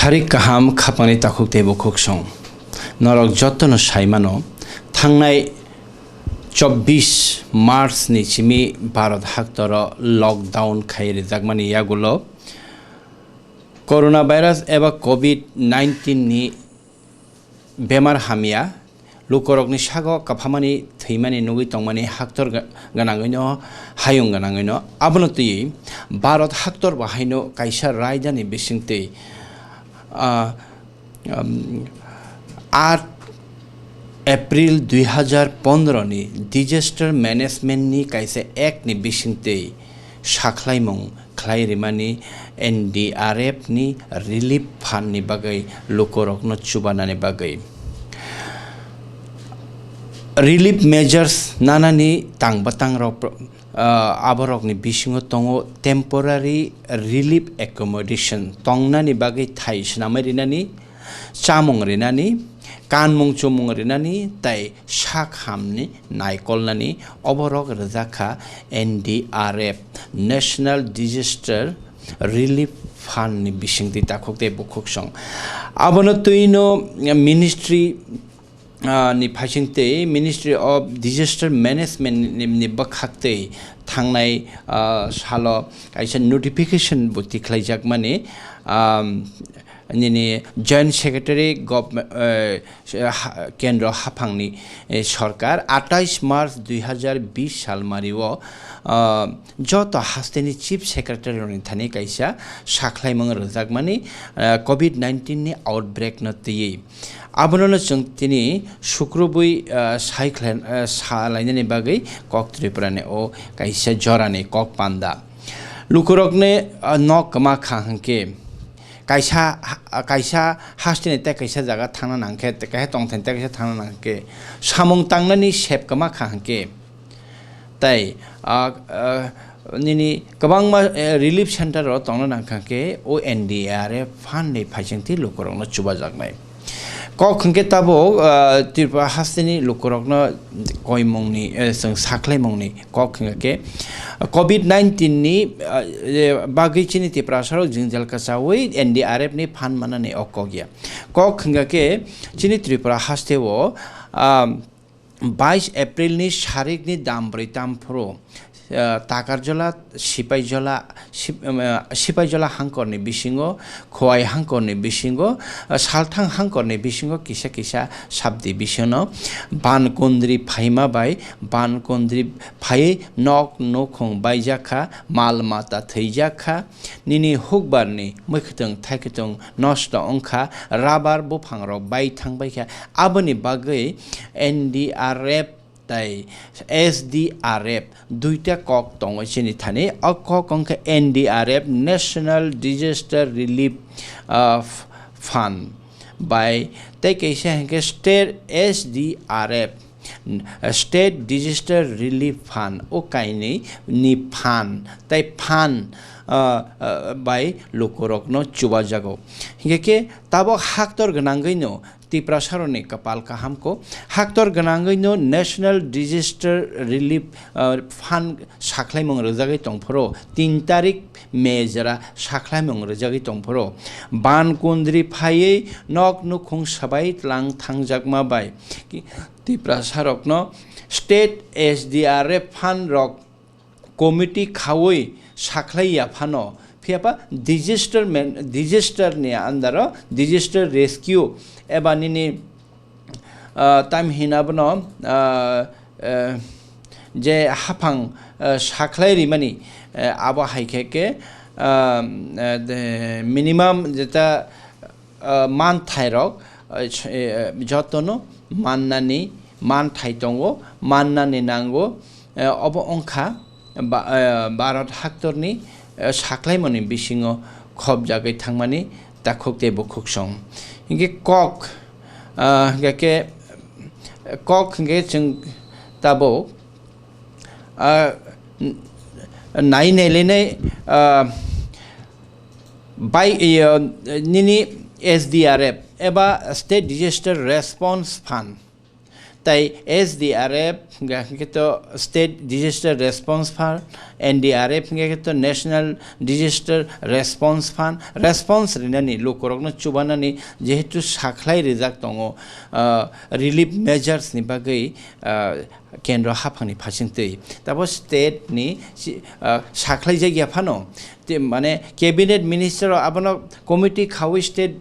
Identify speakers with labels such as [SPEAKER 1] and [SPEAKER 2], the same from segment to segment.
[SPEAKER 1] Sari kaham khapani takuk tebo koksong. Norok jotono saimano thangnai 24 March ni chimi Bharat haktoro lockdown khairi jagmani yagulo coronavirus eba COVID-19 ni bemar hamia lukorokni sago kaphamani theimani nugui tongmani haktor ganangino hayung ganangino abonoti Bharat haktor bahaino kaisa rajdhani bisingte 8 April 2015 ni disaster management ni kaisa act ni bisingte saklaimong khlairimani Ndrf ni relief fund ni bagai lukorokno chubanani bagai relief measures nanani tangbatang rok aborok ni bisingo tongo temporary relief accommodation tongnani bagai thai snamai rinani chamung rinani kanmung chumung rinani tai sakhamni naikolnani oborok rajaka Ndrf National Disaster Relief Fund ni bisingti takokte bukoksong abono tuino ministry ni phasingte Ministry of Disaster Management ni bakhakte thangnai salo kaisa notification buti khlaijak mane nini Joint Secretary Kendra Hapangni Sarkar 28 March 2020 साल Mario joto hasteni Chief Secretary ni Thani kaisa saklaimang rajagmani COVID-19 ni outbreak na tiyi abono chung tini sukrobui salainani bagai kok triprane o kaisa jorane kok panda lukurokne nok kama khangke kaisa hasteni te kaisa jaga thangna nangke te kaisa tongthen te kaisa thangna nangke samung tangnani sep kama khangke tai nini kabangma relief center ro tongna nangke o Ndrf fund ni phasingti lukurokno chuba jagnai kok tabo tirpa hasteni lukurokno koimongni sing saklaimongni kok ke COVID-19 ni bagi chini tiprasaro jingjal kasawi Ndrf ni fan manane okogya kok ke chini tripura hastewo 22 April ni sharik ni dambritam pro takarjola sipajola hangkorni bisingo khowai hangkorni bisingo salthang hangkorni bisingo kisa kisa sabdi bisono bankondri phaima bai bankondri phai nok nokhong baijakha mal mata theijakha nini hukbarni mukhtang thaikitong nosto ongkha rabar bophangrok bai thangbaikha aboni bagai Ndrf tai Sdrf duita kok tongo chini thani akok kongka Ndrf National Disaster Relief Fund by tai kaisa hengke state Sdrf State Disaster Relief Fund o kaini ni fund tai fund by lukorokno chubajago hingke tabo haktor ganangaino tiprasaroni kapal kahamko haktor ganangaino National Disaster Relief Fund saklaimong rajagi tongphoro 3 tarik mejara saklaimong rajagi tongphoro bankondri phaiye nok nukhung sabai tlang thangjakma bai tiprasarokno state Sdrf Fund rok committee khawoi saklaiya phano phiapa disaster ni andaro disaster rescue eba nini time hinabno je hapang saklai rimani abo haikeke minimum jeta Manthai rok jotono mannani Manthai tongo mannani nango obo ongkha Bharat haktorni saklaimani bisingo khob jagai thangmani takhokte bukhoksong hinge kok hinge chung tabo nai nelene by nini Sdrf eba State Disaster Response Fund তাই SDRF হিংকে তো state disaster response fund NDRF হিংকে তো national disaster response fund response রিনানি লোকরকনো চুবানানি যেহেতু সাখলাই রিজাক দङ রিলিফ মেজার্স नि बागै केन्द्र हाफांनि फारसेंतै ताबो स्टेट नि साखलाई जायगा फानो माने कैबिनेट मिनिस्टर आबनो कमिटी खावै स्टेट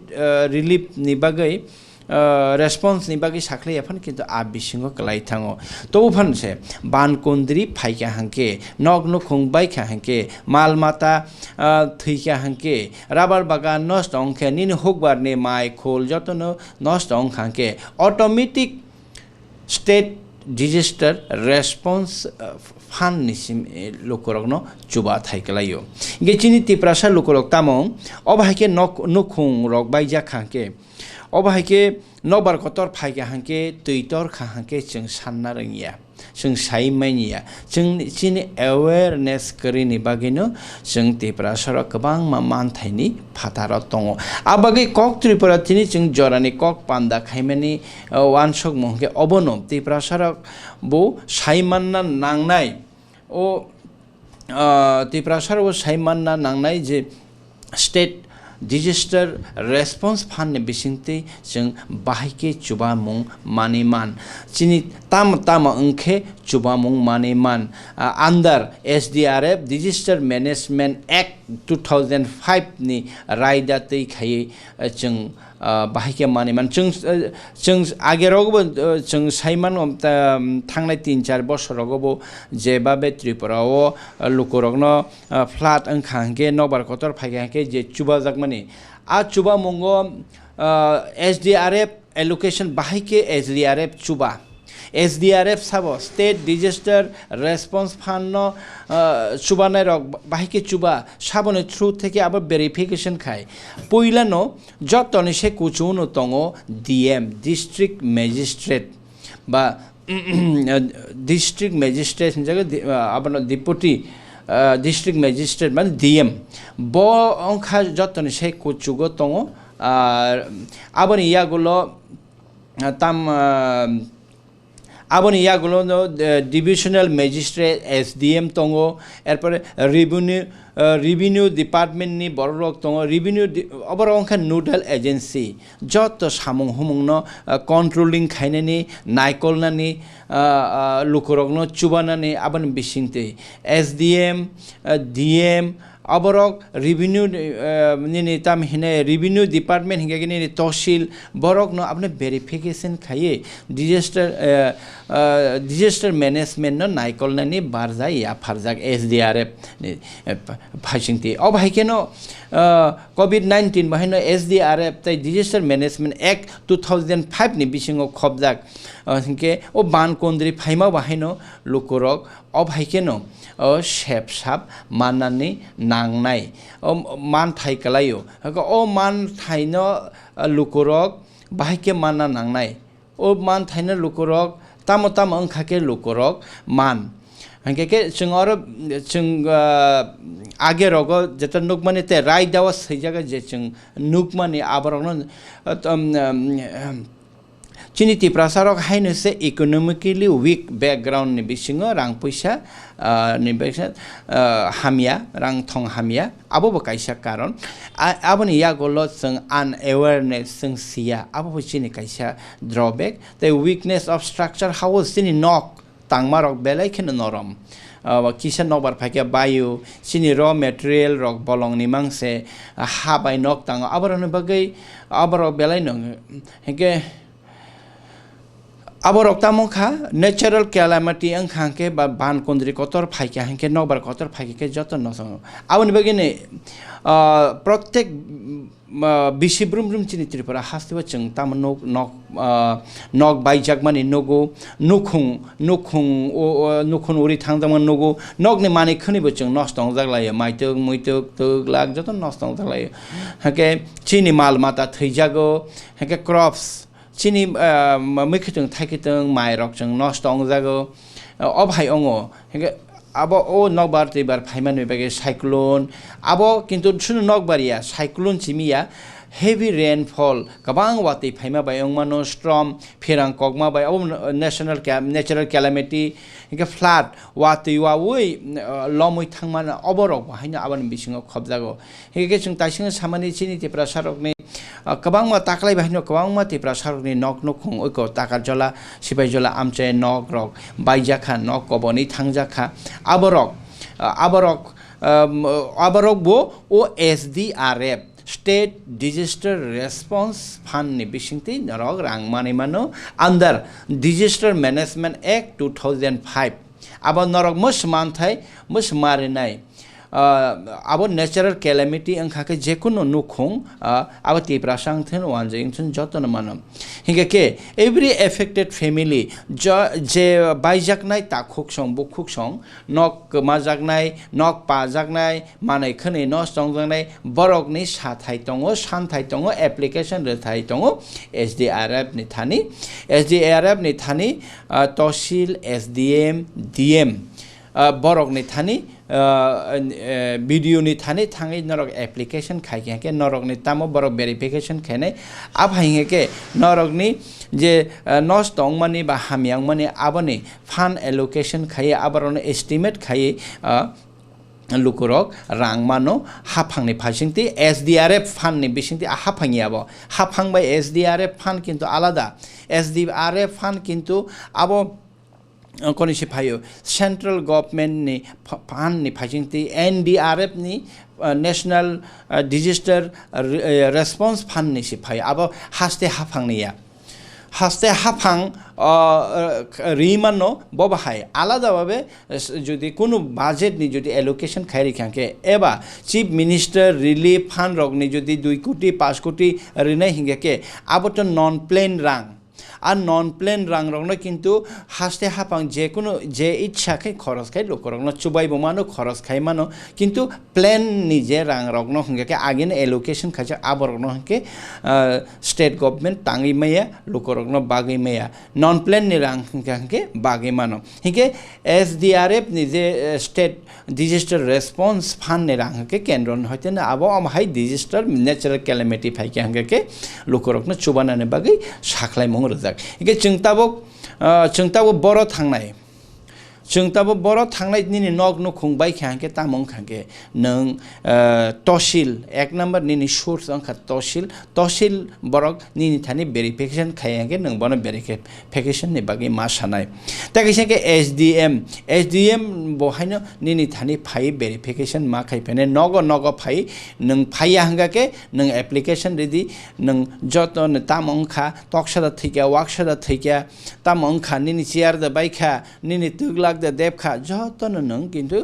[SPEAKER 1] रिलिफ नि बागै रेस्पॉन्स नि बागै साखलाई याफान किन्तु आ बिसिङो कलाई थाङो तो फानसे बानकुन्द्री फाइका हांके नग नुखुं बाइका हांके माल माता थैका हांके राबार बागान नष्ट अंखे निन हुकबारनि माइ खोल जतनो नष्ट अंख हांके ऑटोमेटिक स्टेट डिजास्टर रेस्पॉन्स फान निसिम लोकरकनो चुबा थाइकलायो गेचिनि तिप्रासा लोकरक तामं अबाहाके नुखुं रक बाइजा खांके अबाहाके नबार कतर फाइगा हांके तैतर खाहांके जों सानना रोङिया जों साइमाइनिया जों चिनि अवेयरनेस करिनि बागैनो जों तिप्रासाराव गोबां मानथाइनि फाथार दङ आ बागै कक त्रिपुरा तिनि जों जरानि कक पान्दा खाइमानि वानसक महके अबनो तिप्रासाराव बो साइमानना नांनाय ओ तिप्रासाराव साइमानना नांनाय जे स्टेट डिजास्टर रेस्पॉन्स फान बिसिंते जों बाहायके चुबामुं मानेमान चिनि ताम अंखे चुबामुं मानेमान under SDRF disaster management act 2005 नि रायदा तै खायै जों बाहायके मानेमान जों आगेरावबो जों साइमान थांनाय 3-4 बोसोरावबो जेबाबे त्रिपुराव लोकरकनो फ्लाट अंखांके नबार कतर फाइगांके जे चुबा जागमानि आ चुबा मंगो SDRF एलोकेशन बाहायके SDRF चुबा SDRF साबो state disaster response fund Chubainairok बाहायके चुबा साबोनो थ्रु थेके आबो वेरिफिकेशन खाय पयलानो जतनि से कुचुनो दङो DM डिस्ट्रिक्ट मजिस्ट्रेट बा डिस्ट्रिक्ट मजिस्ट्रेट हिनजागो आबनो डिपुटी डिस्ट्रिक्ट मजिस्ट्रेट माने DM बो अंखा जतनि से कुचुगो दङो आबोनि यागुलो ताम आबोनि यागुलो डिविजनल मजिस्ट्रेट SDM दङो एरपर रेवेन्यू डिपार्टमेंट नि बरलक दङो रेवेन्यू अबर अंखा नोडल एजेंसी जत सामुं हुमुंनो कंट्रोलिंग खायनानि नायकलनानि लोकरकनो चुबानानि आबोनि बिसिंते SDM DM अबरक रेवेन्यू नि ताम हिने रेवेन्यू डिपार्टमेंट हिंगागिनि तहसील बरक न आपने वेरिफिकेशन खाये डिजास्टर मैनेजमेंट न नायकलनानि बारजा या फारजाक SDRF फाइसिंति अब हाइकेनो COVID-19 बाहायनो SDRF ताइ डिजास्टर मैनेजमेंट एक्ट 2005 नि बिसिङो खबजाक हिंके ओ बानकुन्द्री फाइमा बाहायनो लोकरक अब हाइकेनो सेबसाब माननानै नांनाय मानथाइ कलायो ओ मानथाइनो लोकरक बाहायके मानना नांनाय ओ मानथाइनो लोकरक ताम अंखाके लोकरक मान हंके जों आरो जों आगे रग जेता नुकमानि ते राय दावा सैजागा जे जों नुकमानि आबरनो चिनि तिप्रासारक हायनोसे इकोनॉमिकली वीक बैकग्राउंड नि बिसिङो रां पैसा नि पैसा हामिया रां थं हामिया आबो कायसा कारण आबोनि यागोलो जों अनअवेयरनेस जों सिया आबो चिनि कायसा drawback the weakness of structure how चिनि नक तांमारक बेलायखेनो नरम किसा नबार फाइके बायु चिनि र मटेरियल रक बलं नि मांसे हाबाय नक तांग आबरनो बगै आबरक बेलाय नङ हेके अब रक्तामखा नेचुरल कैलामिटी अंखांके बा बानकुन्द्री कतर फाइके हांके नबार कतर फाइके जत नसङ आउनि बगिने प्रत्येक बिसिब्रुमब्रुम चिनि त्रिपुरा हास्तिबा जों ताम नक बाइजाकमानि नगो नुखुं उरि थांदोंमोन नगो नगनि माने खनिबो जों नस्टं जागलायो माइतोक मुइतोक तोक लाग जत नस्टं जागलायो हाके चिनि माल माता थैजागो हाके क्रॉप्स चिनि मैखितों थाइखितों माइरक जों नस्ट अंजागो अब हाय अंगो abo o nokbar tibar phaiman bage cyclone abo kintu sunu nokbaria cyclone chimia heavy rainfall kabang wati phaima bai ongmano storm phirang kogma bai natural calamity inga flood wati wa oi lomoi thangmana oborok haina aban bisingo khobjago hege chung taising samani chini te prasarok ni kabangma taklai bahino kabangma te prasarok ni nok nok khong oiko takar jola sipai jola amche nok rok baijakha nok koboni thangjakha aborok bo o Sdrf State Disaster Response Fund ni bisingti narok rang mani mano under Disaster Management Act 2005 abo narok Manthai marinai abo natural calamity angkha ke jekono nukhong abo ti prasang then wanjing chun joton manam hinga ke every affected family je baijaknai takhuk song bukhuk song nok majaknai nok pajaknai manai khani no songjangnai borok ni sathai tongo santhai tongo application rethai tongo Sdrf ni thani tosil SDM DM borok ni thani video ni thani thangai norok application khai ke norok ni tamo borok verification khane abhainge ke norok ni je nos tong mani ba hamyang mani aboni fund allocation khai abaron estimate khai lukurok rangmano haphangni phasingti Sdrf fund ni bisingti haphangi abo haphang by Sdrf fund kintu alada Sdrf fund kintu abo koni sipayo central government ni fund ni phasingti Ndrf ni national disaster response fund ni sipayo abo haste haphang ni ya haste haphang রিমানো ববাহাই আলাদাভাবে যদি কোনো budget নি যদি allocation খাইরি খাঙ্কে এবা chief minister relief fund রগনি যদি 2 কোটি 5 কোটি Rinnai হিঙ্গাকে আবত নন plane রাং আর নন plane রাং রগনো কিন্তু হাসতে হাপাং যে কোনো যে ইচ্ছাকে খরচ খাই লোক রগনো চুবাইব মানো খরচ খাই মানো কিন্তু প্লেন নিজে রাং রগনো হিঙ্গাকে আগেন অ্যালোকেশন খাইছে আবর রগনো হিঙ্কে স্টেট গভর্নমেন্ট টাঙ্গি মাইয়া লোক রগনো বাগি মাইয়া নন প্লেন নি রাং হিঙ্গাকে বাগি মানো হিঙ্কে Sdrf নিজে স্টেট ডিজাস্টার রেসপন্স ফান্ড নি রাং হিঙ্কে কেন্দ্র হইতে না আবো আমহাই ডিজাস্টার ন্যাচারাল ক্যালামিটি ফাইকে হিঙ্গাকে লোক রগনো চুবানানে বাগি সাখলাই মং রজাক হিঙ্কে जोंताबो बर' थांनाय जोंताबो बर' थांनाय निनि नग न खुंबाय खांके तामं खांके नों तहसिल 1 नम्बर निनि सोर्स अंखा तहसिल बरक निनि थानि भेरिफिकेशन खायके नों बन भेरिफिकेशन नि बागै मा सानाय ताकैसे के SDM बहायनो निनि थानि फाइ भेरिफिकेशन मा खायफेने नग फाइ नों फाइया हंगाके नों एप्लिकेशन रेडी नों जतन तामं खा तकसादा थैका वाकसादा थैका तामं खा निनि चियार द बाइखा निनि तुगलाक द देबखा जतन नों किन्तु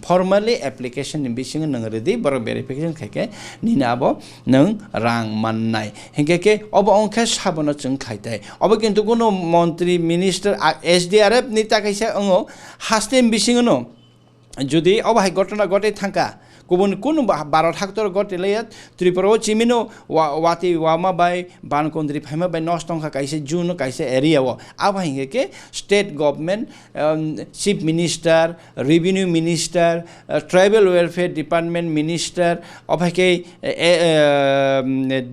[SPEAKER 1] formally application ni bising nang ready bar verification khake nina abo nang rang mannai hingke obo ongkha sabono chung khaitai obo kintu kono mantri minister Sdrf ni takaisa ongo hastem bising no jodi obo hai gotona gote thangka गुबुन कुन भारत हाक्तर गटेलैया त्रिपुरा चिमिनो वाति वामा बाय बानकोन्द्री फाइमा बाय नस्टंखा काइसे जुन काइसे एरिया वो अब हिंगे के state government chief minister revenue minister tribal welfare department minister अब के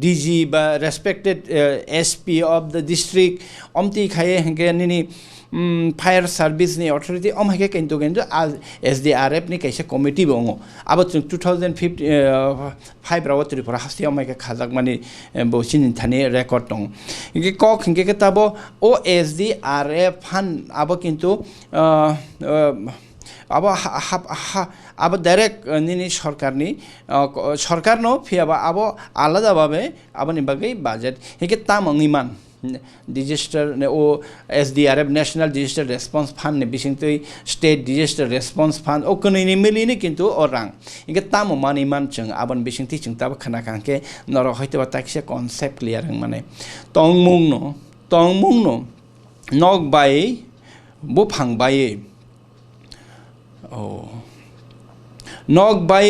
[SPEAKER 1] डीजी बा respected SP of the district अमती खाए हिंगे निनी फायर सर्विस नि अथॉरिटी अमहाके किन्तु आज Sdrf नि कैसे कमिटी बंगो अब 2005 राव त्रिपुरा हास्ति अमहाके खाजाक माने बसिन थाने रेकर्ड दं इके कक हिंगे के ताबो ओ Sdrf फन अब किन्तु अब डाइरेक्ट निनी सरकार नो फियाबा अब आलादा भाबे अब नि बागै बाजेट हिके तामंगिमान डिजास्टर ने ओ Sdrf national disaster response fund ने बिसिंगतै स्टेट डिजास्टर रेस्पॉन्स फंड ओ कनैनि मिलिनि किन्तु ओ रां इके तामो मानि मान जों आबन बिसिंगथि जों ताबो खाना कांके नर हयतोबा ताकसे कन्सेप्ट क्लियर माने तंगमुंग नो नग बाय बो फांबाय ओ नग बाय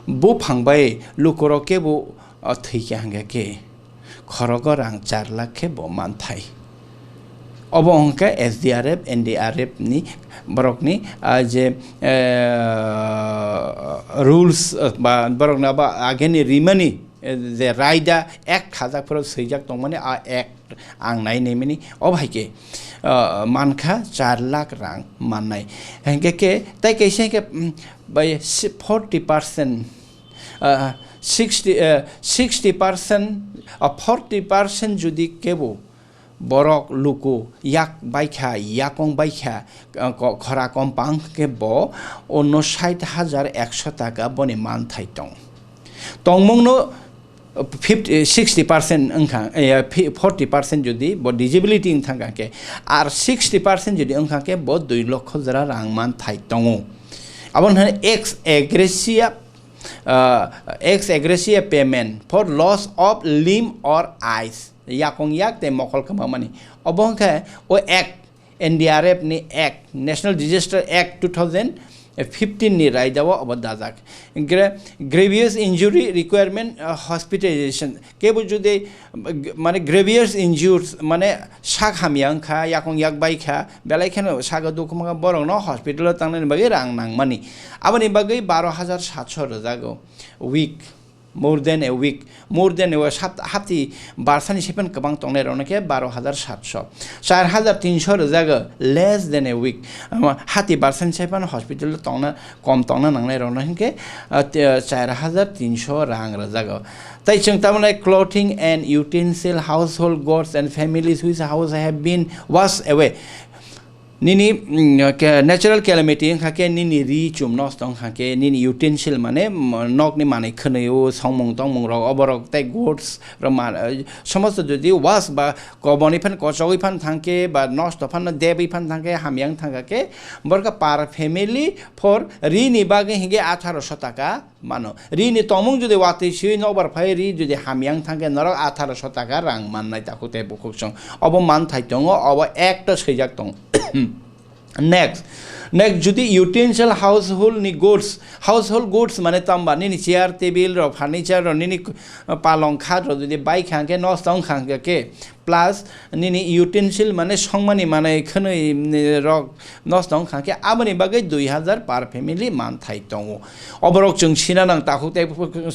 [SPEAKER 1] बो फांबाय लुकरके बो थैके हांगे के खरग रां 4 लाख बो मानथाय Obo hongka SDRF, NDRF ni borok ni je rules ba borok na ba ageni rimani the rider act khajak pro seijak tongmane a act ang nai nemini obhaike mankha 4 lakh rang mannai hengke ke tai kaise ke by 40% 60% or 40% judi kebo borok luku yak baikha yakong baikha khora kompang ke bo onno 60,100 taka boni manthai tong tongmong no 60% angkang 40% jodi bo disability angkang ke ar 60% jodi angkang ke bo 2 lakh jara rang manthai tongo abon ex gratia payment for loss of limb or eyes yakong yak te mokol kama mani obong ka o act NDRF ni act National Disaster Act 2015 ni rai jawa obadajak grievous injury requirement hospitalization kebo jude mane grievous injuries mane sak hamyang kha yakong yak bai kha belai khano saga dokuma borong no hospital tangna bagi rang nang mani abani bagi 12,700 jago week more than a week more than a hapti barsani sepen kabang tongne rona ke 12,700 4,300 jaga less than a week hati barsani sepen hospital tongna kom tongna nangne rona ke 4,300 rang jaga tai chung tamane clothing and utensil household goods and families whose house have been washed away nini natural calamity khake nini ri chum nos tong khake nini utensil mane nok ni mane khneyo songmong tongmong ro oborok tai goods ro ma samost jodi was ba koboni phan kochoi phan thangke ba nos to phan debi phan thangke hamyang thangke borka par family for ri ni bage hinge 1800 taka mano ri ni tomong jodi wati sui no bar phai ri jodi hamyang thangke norok 1800 taka rang mannai takute bukhok obo man thai tongo obo ekta seijak tong next judi utensil household goods mane tamba ni chair table ro furniture ro ni palong khat ro judi bike khangke no stong khangke ke plus nini utensil mane songmani mane khne ro no stong khangke abani bagai 2,000 per family man thai tongo oborok chung sina nang takute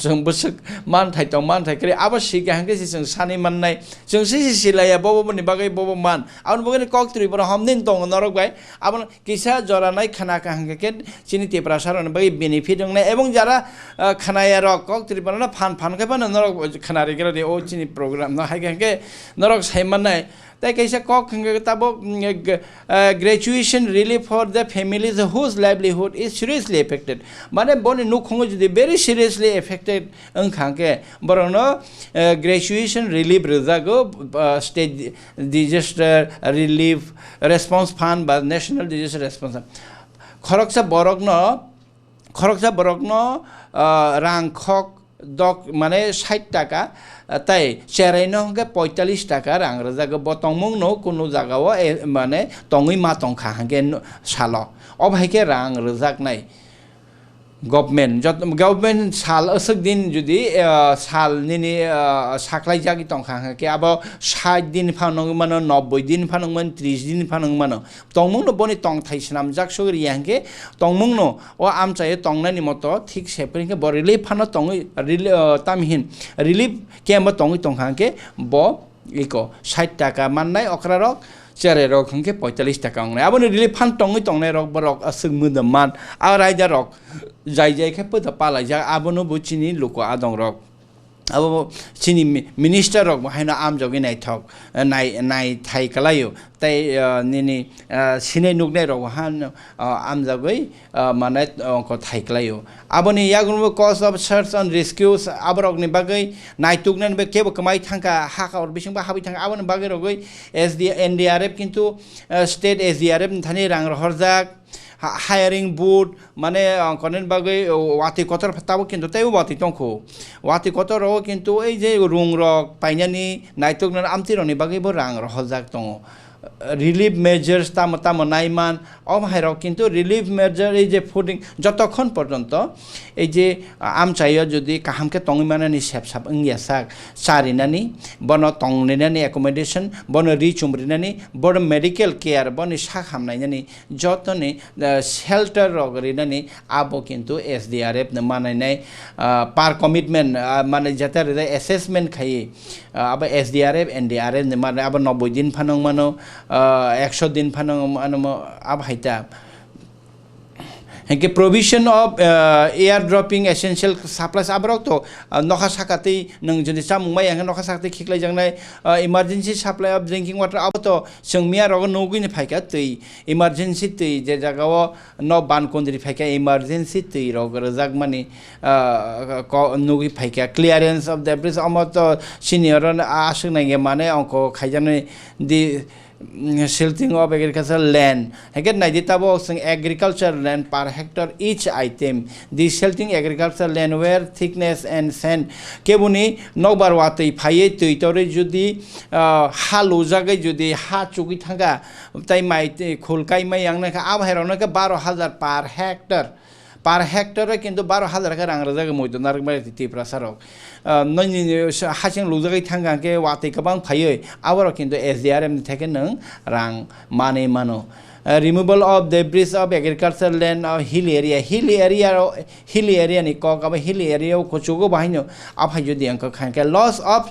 [SPEAKER 1] chung busuk man thai tong man thai kre abasi khangke si chung sani man nai chung si silaya bobo ni bagai bobo man abon bagai kok tri bor hamnin tong norok bai abon kisa jora nai khana khangke ke chini te prasar on bagai benefit dong nai ebong jara khanaya ro kok tri bor na phan ke ban norok khana re gre o chini program no hai khangke norok saiman nai tai kaisa kok khangke tabo graduation relief for the families whose livelihood is seriously affected mane boni nu khongo jodi very seriously affected ang khangke borono graduation relief rezago state disaster relief response fund ba national disaster response khoroksa borokno rang khok dok mane 60 taka tai cherai no ge 45 taka rang rajago botongmong no kuno jagao mane tongui ma tong kha ge salo obhaike rang rajak nai government sal asuk din judi sal nini saklai jagi tong kha ke abo 60 din phanong mano 90 din phanong man 30 din phanong mano tongmong no boni tong thai snam jak sogri yangke tongmong no o amchae tongnani moto thik sepring ke bo relief phano tongui tamhin relief ke ma tongui tong kha ke bo iko 60 taka mannai okrarok chere rok hangke 45 taka ongne aboni relief phan tongui tongnai rok borok asuk mudaman araija rok jai khe pada pala ja abono buchini luko adong rok abo chini minister rok haina am jogi nai thok nai thai kalayo tai nini sine nugne rok han am jogoi mane ko thai kalayo aboni yagun cause of search and rescues abrok ni bagai nai tuknen be kebo kamai thangka haka or bising ba habi thang aboni bagai rogoi NDRF kintu state SDRF thani rang horjak hiring board mane konen bagai wati kotor tabo kintu tai wati tongkho wati kotor ro kintu ei je rung rok painani naituk na amti roni bagai bo rang ro hojak tongo relief measures তাম নাইমান অবহাইরাও কিন্তু relief measure এই যে fooding যতক্ষণ পর্যন্ত এই যে আমচাইও যদি কাহামকে টংমানানি সেবসাব ইংয়াসাক চারিনানি বন টংনিনানি অ্যাকোমোডেশন বন রিচুমরিনানি বন মেডিকেল কেয়ার বন শাক হামনাইনানি যতনি শেল্টার রগরিনানি আবো কিন্তু SDRF মানাইনাই পার কমিটমেন্ট মানে যাতে অ্যাসেসমেন্ট খাইয়ে আবার SDRF NDRF মানে আবার 90 দিন ফানং মানো 100 दिन फानों अब हाइटा है provision of air dropping essential supplies abrok to nokha sakati nung jodi samung mai ang nokha sakati khiklai jangnai emergency supply of drinking water abo to sengmia rog nogui ni phaika tui emergency tui je jagao no ban kondri phaika emergency tui rog rajak mani nogui phaika clearance of debris amato senior asung nai mane onko khaijanai di silting of agricultural land. Again, Najditabo agricultural land per hectare each item. The silting agricultural land where thickness and sand kebuni nobar wati phaye tuitore judi halu jagai judi ha chugi thanga tai mai khulkai mai angna ka abhairona ka 12,000 per hectare. Per hectare কিন্তু 12,000 টাকা রাং রাজাকে মইতো নারকবাই তীব্র সারক নই হাসিং লুজাগাই থাঙ্গাকে ওয়াতে গোबां ফাইयै আবারও কিন্তু SDRF থেকে নং রাং মানে মানো removal of debris of agricultural land of hill area ni kok aba hill area ko chugo bahino aphai jodi angk khanke loss of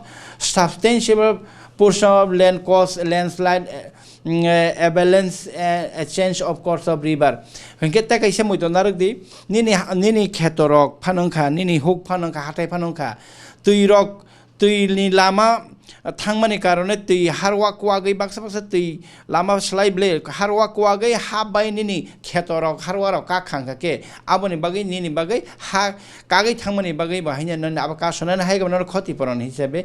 [SPEAKER 1] substantial portion of land cause landslide avalanche a change of course of river hengke ta kaisa moito narok di nini khetorok phanongkha nini huk phanongkha hatai phanongkha tuirok tuini lama थांगमानि कारणे तै हारवा कुवागै बाक्सा बाक्सा तै लामा स्लाइब्ले हारवा कुवागै हा बायनिनि खेतरक हारवारक का खांखाके आबनि बागै निनि बागै हा कागै थांगमानि बागै बाहायनो नन आबा कासनन हायगमन क्षतिपूरण हिसाबै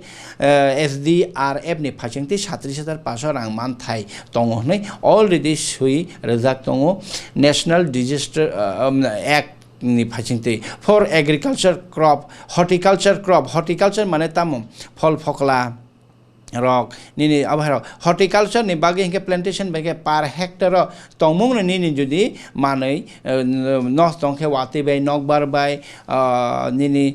[SPEAKER 1] SDRF नि फाचिंगति 37,500 रां मानथाय दङ नै अलरेडि सुइ रजाक दङ national disaster act ni phachingte for agriculture crop horticulture mane tamo phol phokla rok nini abharo horticulture ni bagi hingke plantation bagi per hectare tongmung nini jodi manai nos tongke wati bai nokbar bai nini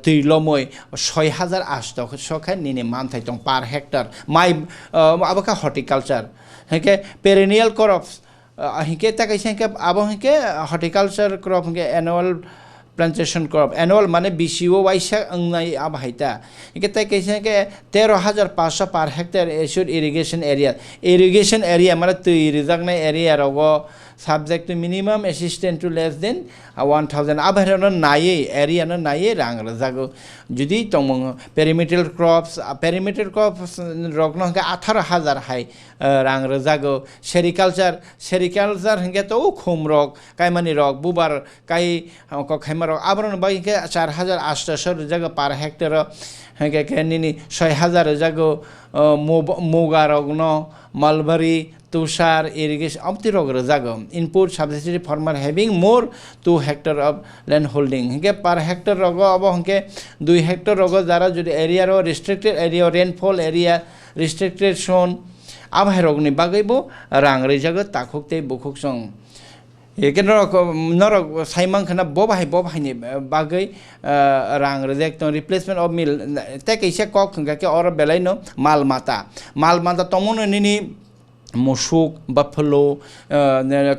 [SPEAKER 1] tuilomoi 6,800 sokha nini manthai tong per hectare mai abaka horticulture hingke perennial crops हिंके तक ऐसे के अब हिंके horticulture crop हिंके annual plantation crop annual माने बीसीओ वाइसा अंगनाई अब हाइता हिंके तक ऐसे के 13,500 per hectare assured irrigation area माने तुई रिजगनाय area रगो subject to minimum assistance to less than 1,000 abharana naye area na naye rang rajago judi tongmong perimeter crops rogno ga 18,000 hai rang rajago sericulture hingga to khumrok kaimani rok bubar kai ko khaimaro abron bai ke 4,800 rajago per hectare hingga ke nini 6,000 rajago moga rogno mulberry tushar irrigation amti rog rajago input subsidy farmer having more 2 hectare of land holding hinge per hectare rogo abo hinge 2 hectare rogo jara jodi area ro restricted area rainfall area restricted zone abhai rogni bagaibo rang rejago takhukte bukhukjong ekenro norok saimang khana bobai ni bagai rang reject replacement of mill te kaise kok khanga ke or belai no mal mata tomono nini Moshuk, buffalo,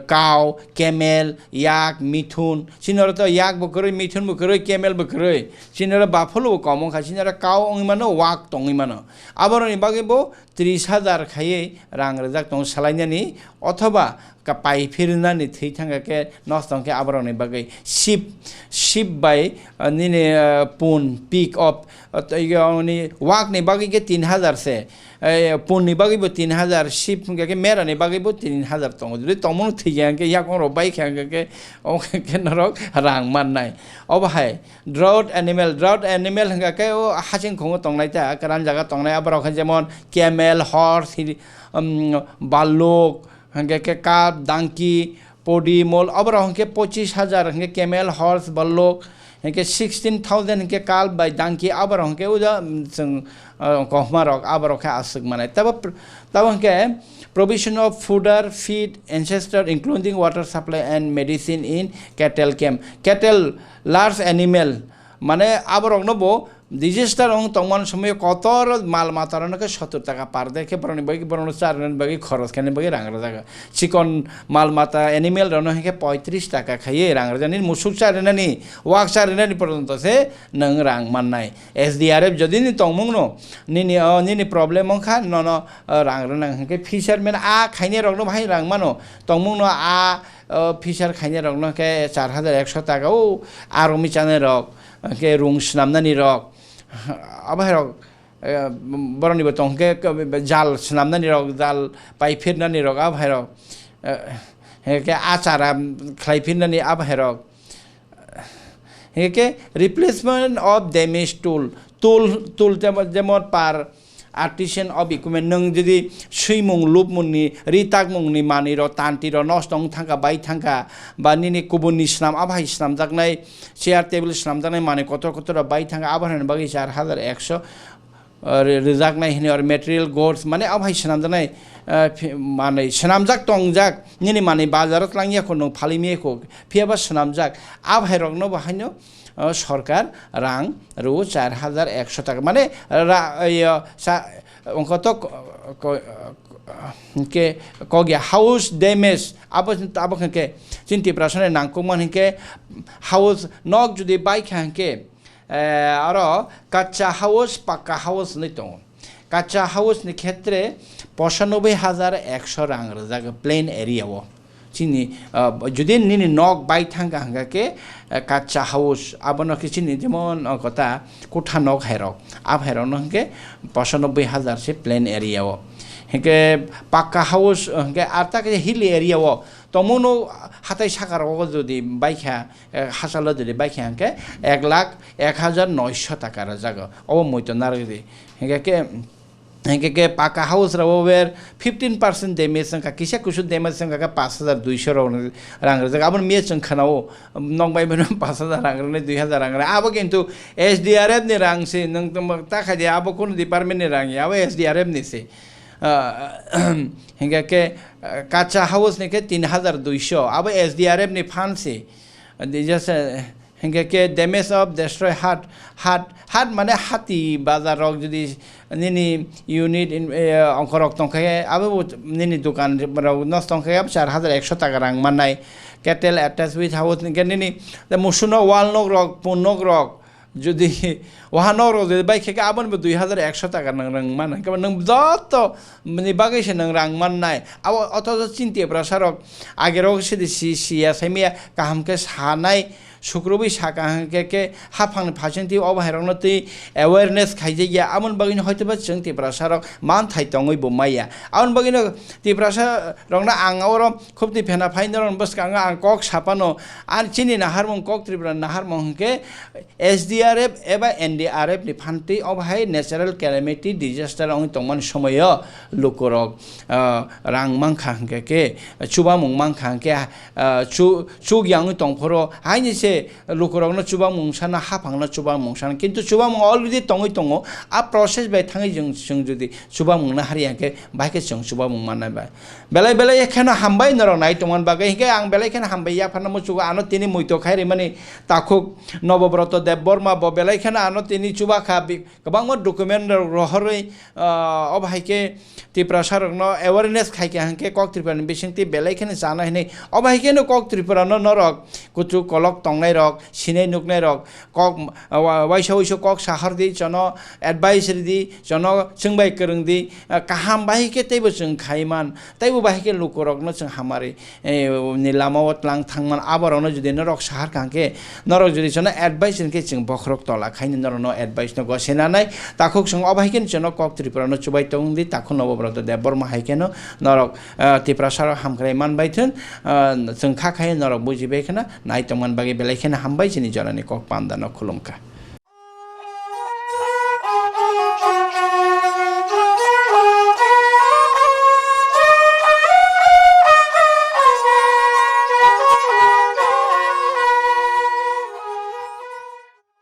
[SPEAKER 1] cow, camel, yak, mithun. Sinora to yak bukuroi, mithun bukuroi, camel bukuroi. Sinora buffalo komong kha, sinora cow ongimano, wak tongimano. Abaroni bagibo 30,000 khaye rang rejak tong salainani othoba kapai firnani theithanga ke nostongke abaroni bagai sheep by nini pun pick up ni wak ni bagi ke 3,000 se pun ni bagi bo 3,000 sheep ke mera ni bagi bo 3,000 tong jodi tomon thiyang ke yakon ro bai khang ke ke narok rang mannai obhai drought animal hanga ke o haching khong tongnai ta karan jaga tongnai abarok jemon camel horse balok hanga ke calf donkey podi mol abarok ke 25,000 hanga camel horse balok hingke 16,000 hingke kal by dangki abar hingke uda jeng kohmarok abarok ke asuk manai tabo hingke provision of fodder, feed, ancestor including water supply and medicine in cattle camp. Cattle large animal mane abarok nobo disaster ong tongman সময় কত মাল মাতারনকে 70 টাকা পার দেখে বরনি বগি বরন চারন বগি খরচ খানে বগি রাংরা জায়গা চিকন মাল মাতা অ্যানিমেল রন হেকে 35 টাকা খাইয়ে রাংরা জানি মুসুক চারনানি ওয়াক চারনানি পর্যন্ত সে নং রাং মাননাই এসডিআরএফ যদি নি তংমং নো নিনি প্রবলেম খা ন ন রাংরা নাং হেকে ফিশারম্যান আ খাইনে রগনো ভাই রাং মানো তংমং নো আ ফিশার খাইনে রগনো কে 4100 টাকা ও আরমি চানে রক কে রুং স্নামনানি রক আবারক বরনি বতংকে জাল স্নামনানি রক জাল পাইফিরনানি রক আবারক হেকে আচারা খাইফিরনানি আবারক হেকে রিপ্লেসমেন্ট অফ ড্যামেজ টুল যেমন পার artisan of equipment nung jadi suimung lup munni ritak mungni mani ro tanti ro nostong thangka bai thangka ba nini kubuni snam abhai snam jaknai chair table snam jaknai mani kotor ro bai thangka abharan bagi 4100 rejaknai hini or material goods mane abhai snam jaknai mane snamjak tongjak nini mani bazarat langya kono phalimi ko phiaba snamjak abhai rogno bahaino সরকার রাং রু 4100 টাকা মানে অঙ্ক তো কে কগে house damage আবকে চিন্তি প্রাসনে নাংকুমান হিকে house knock যদি bike হাঁকে আর কাঁচা house পাক্কা house নাই তো কাঁচা হাউস নি ক্ষেত্রে 95,100 রাং জায়গা প্লেন এরিয়াও চিনি যদি নিনি নক বাই থাঙ্গা হাঙ্গাকে কাঁচা হাউস আবনকে চিনি যেমন কথা কোঠা নক হেরক আব হেরক হঙ্কে 95,000 সে প্লেন এরিয়াও হেঁকে পাক্কা হাউস হঙ্কে আর তাকে হিল এরিয়াও তমনো হাতাই সাকার যদি বাইখা হাসালো যদি বাইখা হাঙ্কে 1,01,900 টাকার জায়গা ও মইতো নারগি হেঁকে হেঁকে পাকা হাউস রাবের 15% ড্যামেজ সংখ্যা কিসা কুসু ড্যামেজ সংখ্যা 5,200 রাং জায়গা আবার মেয়ে সংখ্যাও নংবাই 5,000 রাং 2,000 রাং আবো কিন্তু এসডিআরএফ নি রাংসে নং তাকা দিয়ে আবো কোন ডিপার্টমেন্ট নি রাঙি আবো এসডিআরএফ নিছে হেঁকে কাঁচা হাউস নিকে 3,200 আবো এসডিআরএফ নি ফানছে জাস্ট হেঁকে ড্যামেজ অফ ডেস্ট্রয় হাট মানে হাতি বাজারক যদি নিনি ইউনিট অঙ্করক টংখায় আবো নিনি দোকান নষ্ট টংখায় 4,100 টাকা রাং মাননাই cattle attach with house Nini মুসুন wall knock rock পুনক rock যদি ওহানক রক যদি বাইক খেকে আবন 2,100 টাকা রাং মান নং যত মানে বাগাইছে নং রাং মাননাই আবো অথচ চিন্তি প্রাসারক আগেরক সেদি সিয়া সাইমিয়া কাহামকে সানাই শুক্রবি সাকাকে হাফাং ফাসেন্তি অবাহেরনো তুই অ্যাওয়ারনেস খাইজে গিয়া আমন বাগিন হয়তো বা जों তিপ্রাসারক মানথাই তঙই বমাইয়া আমন বাগিন তিপ্রাসা রংনা আঙাওর খুব তি ফেনা ফাইন রং বস কাঙা আং কক সাপানো আর চিনি নাহারমং কক ত্রিপুরা নাহারমংকে এসডিআরএফ এবা এনডিআরএফ নি ফান্তি অবাহাই ন্যাচারাল ক্যালামিটি ডিজাস্টার অং তংমান সময় লোকরক রাং মাংখা হাঙ্কে চুবামুং মাংখা হাঙ্কে চুগিয়াং তংফরো হাইনি লোকরকনো চুবাং মংসানা হাফাংনা চুবাং মংসানা কিন্তু চুবাং অলরেডি তঙই তঙ আ প্রসেস বাই থাঙই जों যদি চুবাং মংনা হারিয়াকে বাইকে जों চুবাং মং মানাই বাই বেলাই বেলাই এখানে হামবাই নর নাই তমান বাগে হিকে আং বেলাই এখানে হামবাই ইয়া ফানা মুচুগা আনো তিনি মইতো খাইরে মানে তাখুক নবব্রত দেববর্মা ব বেলাই এখানে আনো তিনি চুবা খাবি গোবাং ডকুমেন্ট রহরই অবাইকে তিপ্রাসারকনো অ্যাওয়ারনেস খাইকে হাंके কক ত্রিপুরানি বিসংতি বেলাই এখানে জানা হইনি অবাইকেনো কক ত্রিপুরানো নরক কুচু কলক তংনাই রক সিনাই নুকনাই রক কক ওয়াইসা ওইসো কক সাহার দি জন এডভাইসারি দি জন जोंबाय करंग দি কাহাম বাহিকে তাইবো जों খাইমান তাইবো বাহিকে লোকরকনো जों হামারে নিলামাও লাং থাংমান আবারনো যদি নরক সাহার কাंके নরক যদি জন এডভাইসারিকে जों বখরক তলা খাইনি নরনো এডভাইস ন গসেনা নাই তাখক जों অবাহিকে জন কক ত্রিপুরানো চুবাই তং দি তাখো নবব্রত দেববর্মা হাইকেনো নরক তিপ্রাসার হামখাই মানবাইথন जों খাখাই নরক বুঝিবাই খানা নাই তমান বাগে বেলাইখানে হামবাই চিনি জনানি কক পান্দানো খুলুমকা